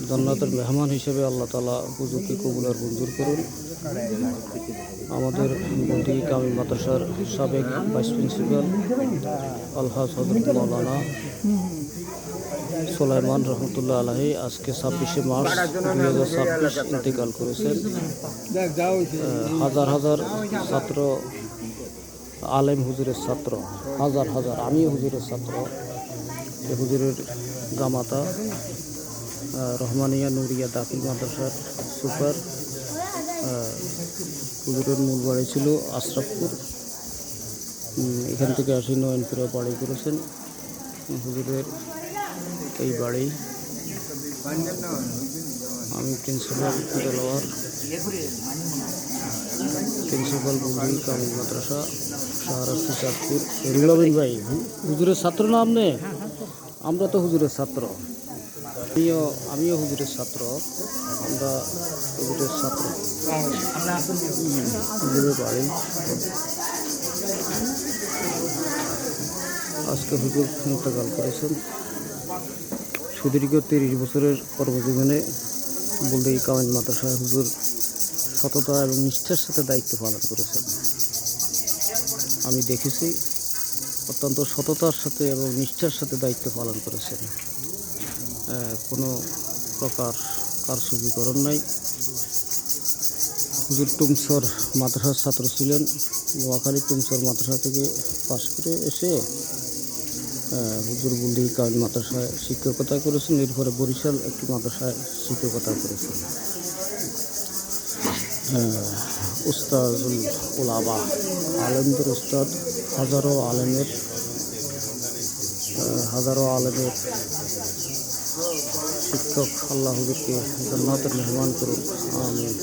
জান্নাতের মেহমান হিসেবে আল্লাহ তাআলা হুজুরকে কবুল আর মঞ্জুর করুন। আমাদের বন্দিগি কামিল মাদ্রাসার সাবেক ভাইস প্রিন্সিপাল আলহাজ হযরত মাওলানা সুলাইমান রহমতুল্লাহ আলাহি আজকে 26শে মার্চ 2026 ইন্তেকাল করেছেন। হাজার হাজার ছাত্র, আলেম হুজুরের ছাত্র, হাজার হাজার, আমিও হুজুরের ছাত্র, হুজুরের জামাতা রহমানিয়া নুরিয়া দাখিল মাদ্রাসার সুপার। হুজুরের মূল বাড়ি ছিল আশরাফপুর, এখান থেকে আসি নয়নপুরে বাড়ি করেছেন। হুজুরের এই বাড়ি। আমি প্রিন্সিপাল দেলোয়ার, প্রিন্সিপাল বন্দিগি কামিল মাদ্রাসা শাহরাস্তি চাঁদপুর। রিলাবিন ভাই হুজুরের ছাত্র না আপনি? আমরা তো হুজুরের ছাত্র, আমিও হুজুরের ছাত্র, আমরা হুজুরের ছাত্র। হুজুরের বাড়ি। আজকে হুজুর ইন্তেকাল করেছেন। সুদীর্ঘ 30 বছরের কর্মজীবনে বন্দিগি কামিল মাদ্রাসায় হুজুর সততা এবং নিষ্ঠার সাথে দায়িত্ব পালন করেছেন। আমি দেখেছি অত্যন্ত সততার সাথে এবং নিষ্ঠার সাথে দায়িত্ব পালন করেছেন। কোনো প্রকার কারচুপিকরণ নাই। হুজুর টুমসর মাদ্রাসার ছাত্র ছিলেন। নোয়াখালী টুমসর মাদ্রাসা থেকে পাশ করে এসে হুজুর বন্দিগি কামিল মাদ্রাসায় শিক্ষকতা করেছেন। এরপরে বরিশাল একটি মাদ্রাসায় শিক্ষকতা করেছেন। উস্তাজুল উলামা, আলেমদের উস্তাদ, হাজারো আলেমের শিক্ষক। আল্লাহ হুজুরকে জান্নাতের মেহমান করুন, আমিন।